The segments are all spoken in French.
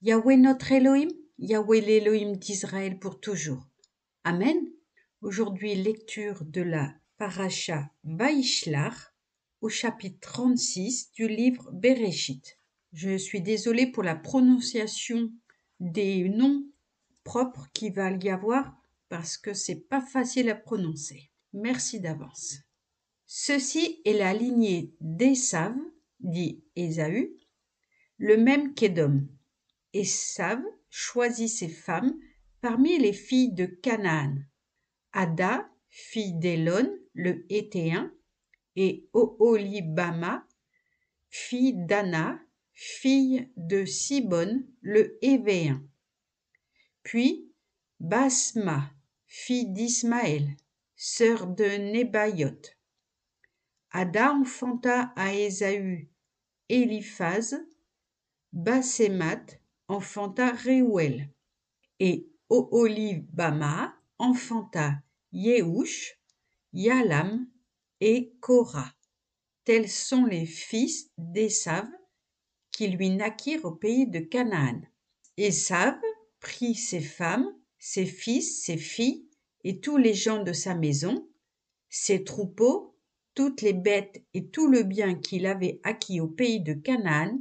Yahweh notre Elohim, Yahweh l'Elohim d'Israël pour toujours. Amen. Aujourd'hui, lecture de la Parasha Vaishlach au chapitre 36 du livre Bereshit. Je suis désolée pour la prononciation des noms propres qu'il va y avoir parce que c'est pas facile à prononcer. Merci d'avance. Ceci est la lignée d'Ésav, dit Ésaü, le même qu'Édom. Ésav choisit ses femmes parmi les filles de Canaan. Ada, fille d'Élon, le Héthéen, et Oholibama, fille d'Anna, fille de Sibon, le Hévéen. Puis Basma, fille d'Ismaël, sœur de Nébaïot. Ada enfanta à Ésaü Éliphaz, Basémat enfanta Réouel, et Oholibama enfanta Yehush, Yalam et Kora. Tels sont les fils d'Ésav qui lui naquirent au pays de Canaan. Ésav prit ses femmes, ses fils, ses filles et tous les gens de sa maison, ses troupeaux, toutes les bêtes et tout le bien qu'il avait acquis au pays de Canaan,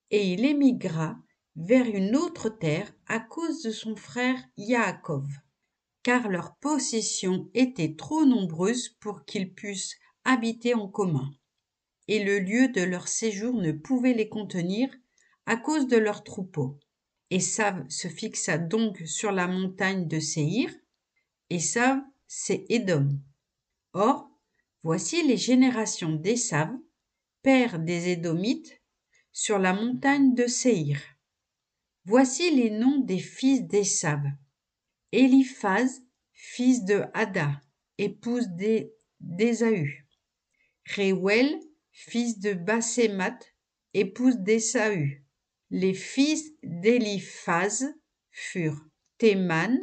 et il émigra vers une autre terre à cause de son frère Yaakov, car leurs possessions étaient trop nombreuses pour qu'ils pussent habiter en commun, et le lieu de leur séjour ne pouvait les contenir à cause de leurs troupeaux. Ésav se fixa donc sur la montagne de Séhir. Ésav, c'est Édom. Or, voici les générations d'Ésav, père des Édomites, sur la montagne de Séhir. Voici les noms des fils d'Ésav. Éliphaz, fils de Ada, épouse d'Ésaü. Réouel, fils de Basémat, épouse d'Ésaü. Les fils d'Éliphaz furent Théman,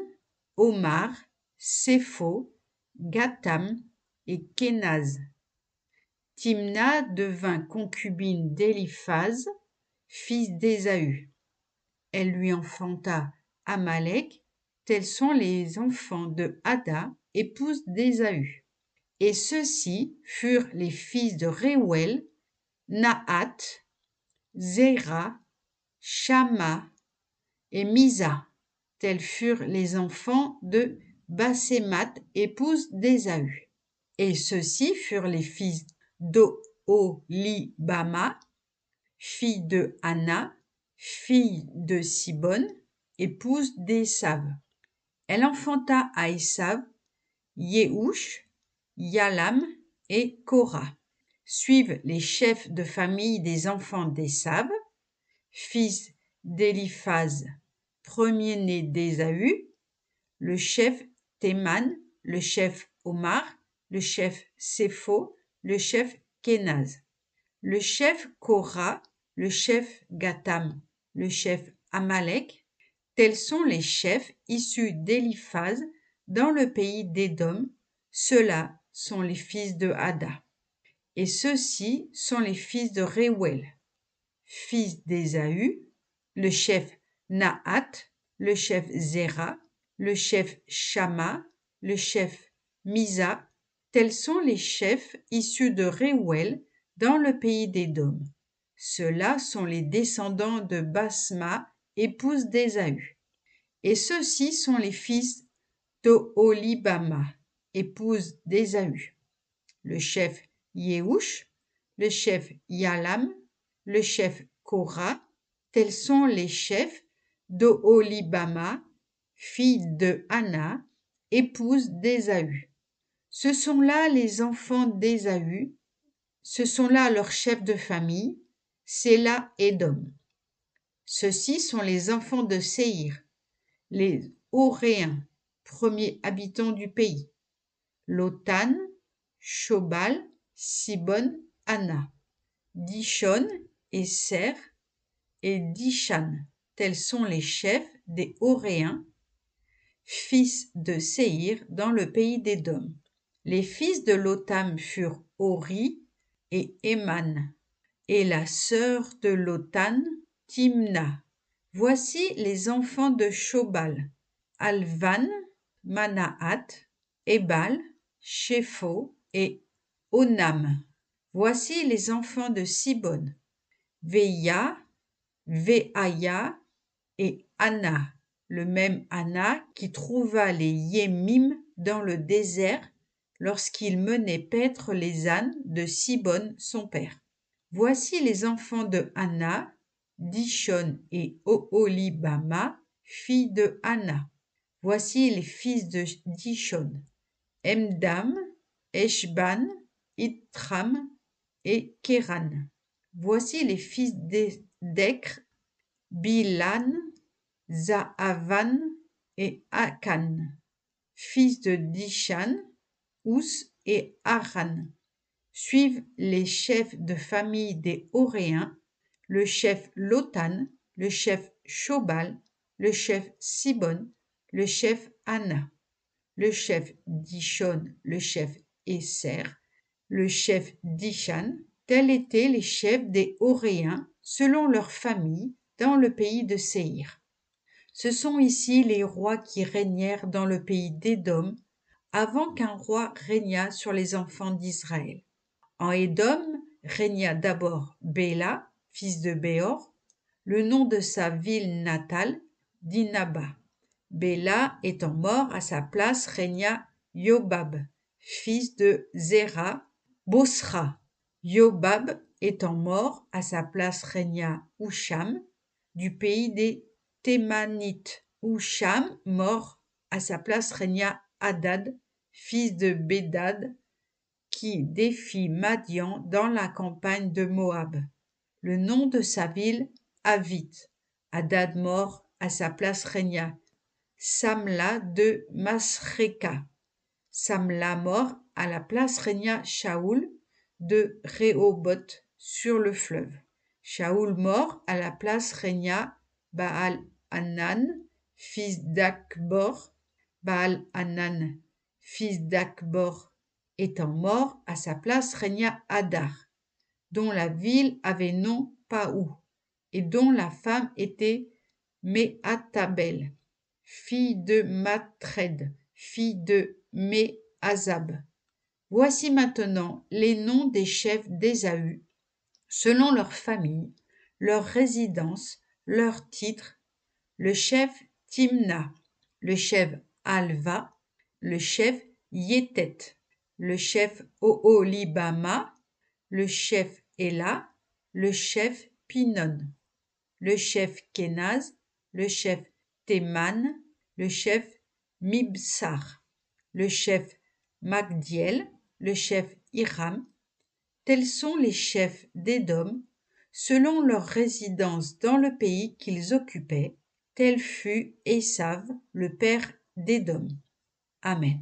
Omar, Sépho, Gatam et Kénaz. Timna devint concubine d'Éliphaz, fils d'Ésaü. Elle lui enfanta Amalek. Tels sont les enfants de Ada, épouse d'Ésaü. Et ceux-ci furent les fils de Réouel, Nahat, Zéra, Shama et Misa. Tels furent les enfants de Basémat, épouse d'Ésaü. Et ceux-ci furent les fils d'Oholibama, fille de Anna, fille de Sibon, épouse d'Ésav. Elle enfanta à Ésav Yehush, Yalam et Kora. Suivent les chefs de famille des enfants d'Ésav, fils d'Éliphaz, premier-né d'Ésaü, le chef Théman, le chef Omar, le chef Sépho, le chef Kénaz, le chef Kora, le chef Gatam, le chef Amalek. Tels sont les chefs issus d'Éliphaz dans le pays d'Édom. Ceux-là sont les fils de Ada. Et ceux-ci sont les fils de Réouel, fils d'Ésaü, le chef Nahat, le chef Zéra, le chef Shama, le chef Misa. Tels sont les chefs issus de Réouel dans le pays d'Édom. Ceux-là sont les descendants de Basma, épouse d'Ésaü. Et ceux-ci sont les fils d'Oholibama, épouse d'Ésaü. Le chef Yehush, le chef Yalam, le chef Kora. Tels sont les chefs d'Oholibama, fille de Anna, épouse d'Ésaü. Ce sont là les enfants d'Ésaü, ce sont là leurs chefs de famille, c'est là Édom. Ceux-ci sont les enfants de Séhir, les Horéens, premiers habitants du pays. Lotan, Shobal, Sibon, Anna, Dishon et Ser et Dishan. Tels sont les chefs des Horéens, fils de Séhir dans le pays d'Édom. Les fils de Lotam furent Hori et Éman, et la sœur de Lotan, Timna. Voici les enfants de Shobal, Alvan, Manahat, Ebal, Shépho et Onam. Voici les enfants de Sibon, Veia, Veaya et Anna, le même Anna qui trouva les Yémim dans le désert lorsqu'il menait paître les ânes de Sibon son père. Voici les enfants de Anna, Dishon et Oholibama, filles de Anna. Voici les fils de Dishon, Emdam, Eshban, Itram et Kéran. Voici les fils d'Ekr, Bilan, Zaavan et Akan, fils de Dishan, Ous et Aran. Suivent les chefs de famille des Horéens, le chef Lotan, le chef Shobal, le chef Sibon, le chef Anna, le chef Dishon, le chef Esser, le chef Dishan. Tels étaient les chefs des Horéens selon leur famille dans le pays de Séhir. Ce sont ici les rois qui régnèrent dans le pays d'Édom avant qu'un roi régnât sur les enfants d'Israël. En Édom régna d'abord Béla, fils de Béor. Le nom de sa ville natale, Dinaba. Béla étant mort, à sa place régna Yobab, fils de Zéra, Bosra. Yobab étant mort, à sa place régna Husham, du pays des Thémanites. Husham, mort, à sa place régna Hadad, fils de Bédad, qui défie Madian dans la campagne de Moab. Le nom de sa ville, Avit. Hadad mort, à sa place régna Samla de Masréka. Samla mort, à la place régna Shaoul de Rehoboth sur le fleuve. Shaoul mort, à la place régna Baal-Hanan, fils d'Akbor. Baal-Hanan, fils d'Akbor, étant mort, à sa place régna Hadar, dont la ville avait nom Paou, et dont la femme était Méhatabel, fille de Matred, fille de Méhazab. Voici maintenant les noms des chefs d'Ésaü, selon leur famille, leur résidence, leur titre. Le chef Timna, le chef Alva, le chef Yétet, le chef Oholibama, le chef Ela, le chef Pinon, le chef Kenaz, le chef Théman, le chef Mibsar, le chef Magdiel, le chef Hiram. Tels sont les chefs d'Édom, selon leur résidence dans le pays qu'ils occupaient. Tel fut Ésav, le père d'Édom. Amen.